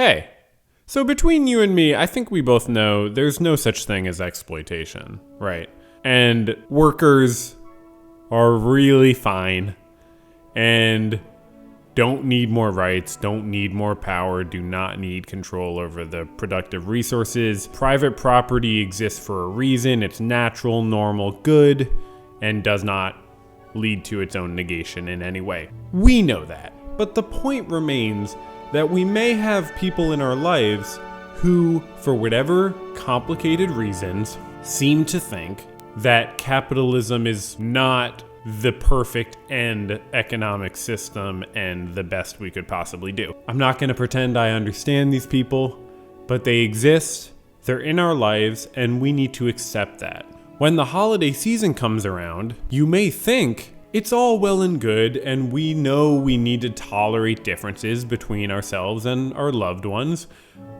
Hey, so between you and me, I think we both know there's no such thing as exploitation, right? And workers are really fine and don't need more rights, don't need more power, do not need control over the productive resources. Private property exists for a reason. It's natural, normal, good, and does not lead to its own negation in any way. We know that. But the point remains that we may have people in our lives who, for whatever complicated reasons, seem to think that capitalism is not the perfect end economic system and the best we could possibly do. I'm not going to pretend I understand these people, but they exist, they're in our lives, and we need to accept that. When the holiday season comes around, you may think it's all well and good, and we know we need to tolerate differences between ourselves and our loved ones,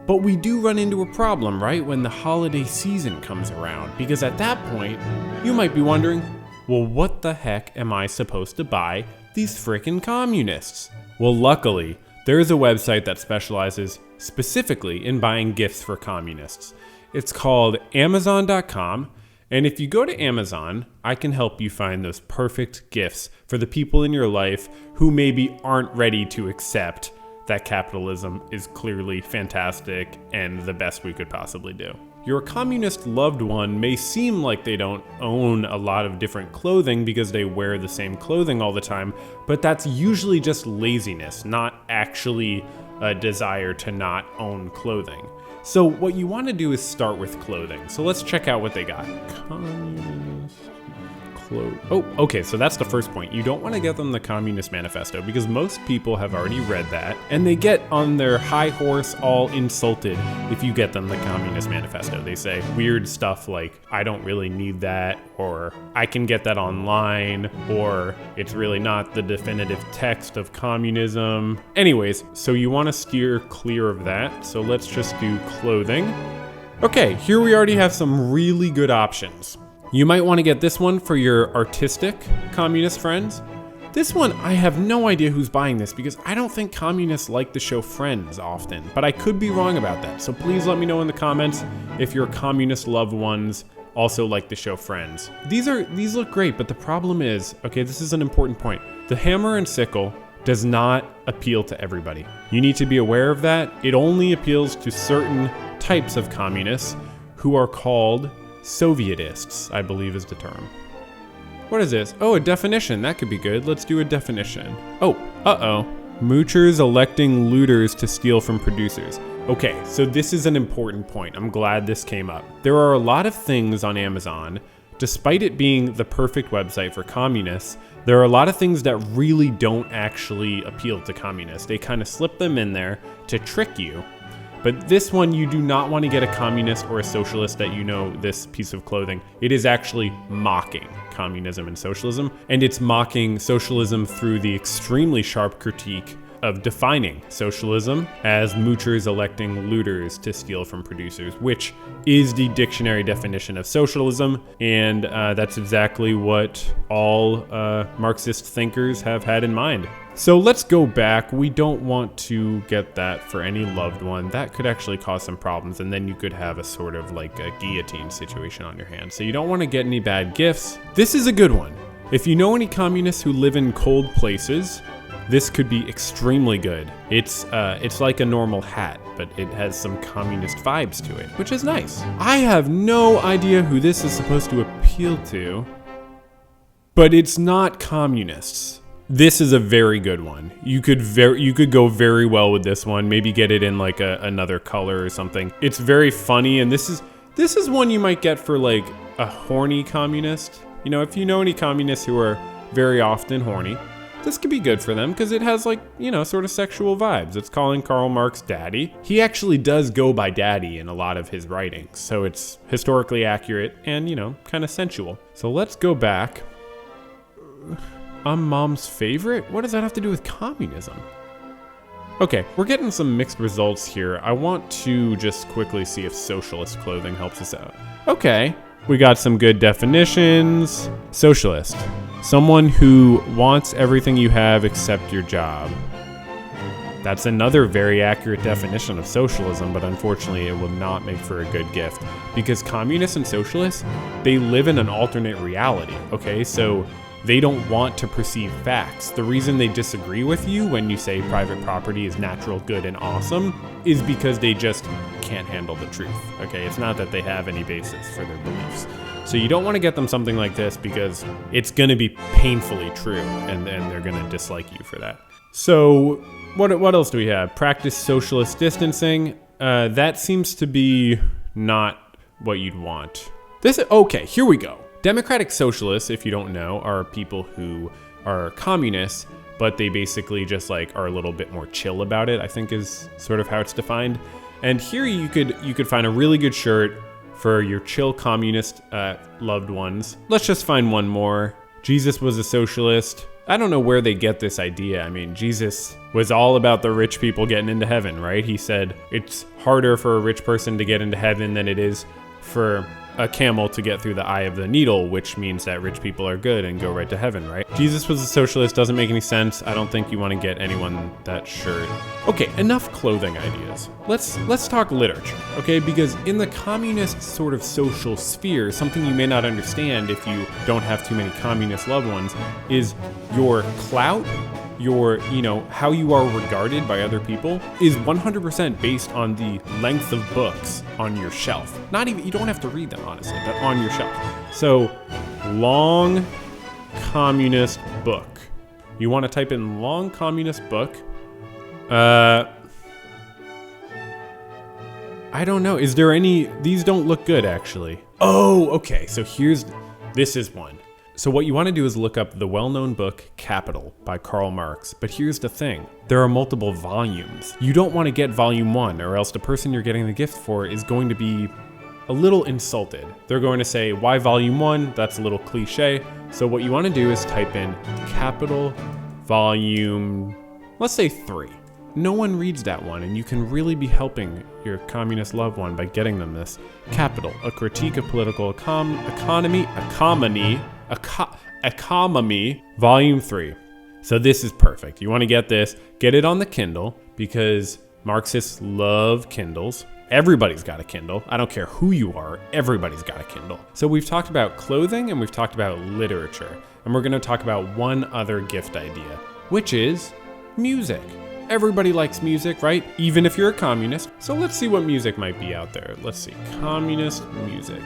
but we do run into a problem, right, when the holiday season comes around, because at that point, you might be wondering, well, what the heck am I supposed to buy these frickin' communists? Well, luckily, there is a website that specializes specifically in buying gifts for communists. It's called Amazon.com, and if you go to Amazon, I can help you find those perfect gifts for the people in your life who maybe aren't ready to accept that capitalism is clearly fantastic and the best we could possibly do. Your communist loved one may seem like they don't own a lot of different clothing because they wear the same clothing all the time, but that's usually just laziness, not actually a desire to not own clothing. So what you want to do is start with clothing. So let's check out what they got. Communist clothes. Oh, okay, so that's the first point. You don't want to get them the Communist Manifesto because most people have already read that, and they get on their high horse all insulted if you get them the Communist Manifesto. They say weird stuff like, I don't really need that, or I can get that online, or it's really not the definitive text of communism. Anyways, so you want to steer clear of that. So let's just do clothing. Okay, here we already have some really good options. You might want to get this one for your artistic communist friends. This one, I have no idea who's buying this because I don't think communists like to show friends often, but I could be wrong about that. So please let me know in the comments if your communist loved ones also like to show friends. These look great, but the problem is, okay, this is an important point. The hammer and sickle does not appeal to everybody. You need to be aware of that. It only appeals to certain types of communists who are called Sovietists, I believe is the term. What is this? Oh, a definition. That could be good. Let's do a definition. Oh, moochers electing looters to steal from producers. Okay, so this is an important point. I'm glad this came up. There are a lot of things on Amazon, despite it being the perfect website for communists, there are a lot of things that really don't actually appeal to communists. They kind of slip them in there to trick you. But this one, you do not want to get a communist or a socialist that you know this piece of clothing. It is actually mocking communism and socialism, and it's mocking socialism through the extremely sharp critique of defining socialism as moochers electing looters to steal from producers, which is the dictionary definition of socialism, and that's exactly what all Marxist thinkers have had in mind. So let's go back. We don't want to get that for any loved one. That could actually cause some problems, and then you could have a sort of like a guillotine situation on your hands. So you don't want to get any bad gifts. This is a good one. If you know any communists who live in cold places, this could be extremely good. It's like a normal hat, but it has some communist vibes to it, which is nice. I have no idea who this is supposed to appeal to, but it's not communists. This is a very good one. You could go very well with this one. Maybe get it in like another color or something. It's very funny, and this is one you might get for like a horny communist. You know, if you know any communists who are very often horny, this could be good for them because it has like, you know, sort of sexual vibes. It's calling Karl Marx daddy. He actually does go by daddy in a lot of his writings, so it's historically accurate and, you know, kind of sensual. So let's go back. I'm mom's favorite? What does that have to do with communism? Okay, we're getting some mixed results here. I want to just quickly see if socialist clothing helps us out. Okay, we got some good definitions. Socialist, someone who wants everything you have except your job. That's another very accurate definition of socialism, but unfortunately it will not make for a good gift. Because communists and socialists, they live in an alternate reality, okay? So they don't want to perceive facts. The reason they disagree with you when you say private property is natural, good, and awesome is because they just can't handle the truth, okay? It's not that they have any basis for their beliefs. So you don't want to get them something like this because it's going to be painfully true, and they're going to dislike you for that. So what else do we have? Practice socialist distancing. That seems to be not what you'd want. Okay, here we go. Democratic socialists, if you don't know, are people who are communists, but they basically just like are a little bit more chill about it, I think is sort of how it's defined. And here you could find a really good shirt for your chill communist loved ones. Let's just find one more. Jesus was a socialist. I don't know where they get this idea. I mean, Jesus was all about the rich people getting into heaven, right? He said it's harder for a rich person to get into heaven than it is for a camel to get through the eye of the needle, which means that rich people are good and go right to heaven, right? Jesus was a socialist, doesn't make any sense. I don't think you want to get anyone that shirt. Okay, enough clothing ideas. Let's talk literature, okay? Because in the communist sort of social sphere, something you may not understand if you don't have too many communist loved ones is your clout, how you are regarded by other people is 100% based on the length of books on your shelf. You don't have to read them, honestly, but on your shelf. So, long communist book. You want to type in long communist book. I don't know. Is there any? These don't look good, actually. Oh, okay. So this is one. So what you want to do is look up the well-known book Capital by Karl Marx. But here's the thing. There are multiple volumes. You don't want to get volume 1 or else the person you're getting the gift for is going to be a little insulted. They're going to say, why volume 1? That's a little cliche. So what you want to do is type in Capital volume, let's say 3. No one reads that one, and you can really be helping your communist loved one by getting them this. Capital, a critique of political economy, volume 3. So this is perfect. You want to get it on the Kindle because Marxists love Kindles. Everybody's got a Kindle. I don't care who you are, everybody's got a Kindle. So we've talked about clothing and we've talked about literature, and we're going to talk about one other gift idea, which is music. Everybody likes music, right? Even if you're a communist. So let's see what music might be out there. Let's see, communist music.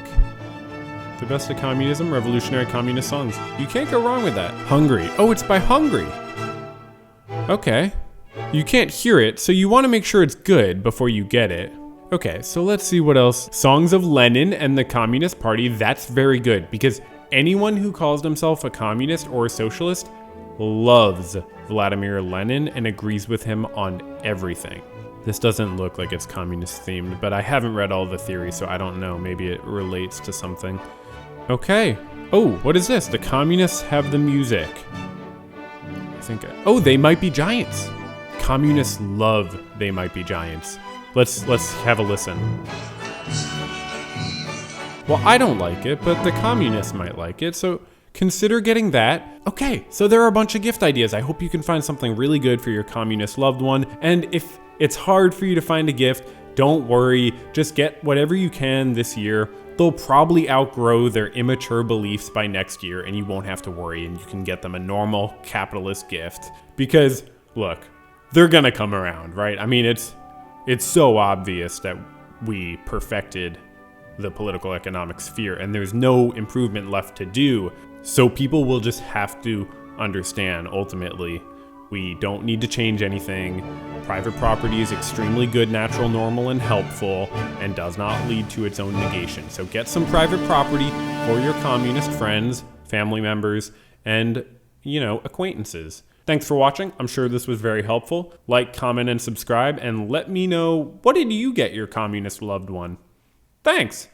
The best of communism, revolutionary communist songs. You can't go wrong with that. Hungry. Oh, it's by Hungry. Okay. You can't hear it, so you want to make sure it's good before you get it. Okay, so let's see what else. Songs of Lenin and the Communist Party. That's very good because anyone who calls themselves a communist or a socialist loves Vladimir Lenin and agrees with him on everything. This doesn't look like it's communist themed, but I haven't read all the theories, so I don't know. Maybe it relates to something. Okay. Oh, what is this? The communists have the music. They Might Be Giants. Communists love They Might Be Giants. Let's have a listen. Well, I don't like it, but the communists might like it, so consider getting that. Okay, so there are a bunch of gift ideas. I hope you can find something really good for your communist loved one. And if it's hard for you to find a gift, don't worry. Just get whatever you can this year. They'll probably outgrow their immature beliefs by next year, and you won't have to worry, and you can get them a normal capitalist gift. Because, look, they're gonna come around, right? I mean, it's so obvious that we perfected the political economic sphere, and there's no improvement left to do. So people will just have to understand, ultimately, we don't need to change anything. Private property is extremely good, natural, normal, and helpful, and does not lead to its own negation. So get some private property for your communist friends, family members, and, acquaintances. Thanks for watching. I'm sure this was very helpful. Like, comment, and subscribe, and let me know, what did you get your communist loved one? Thanks!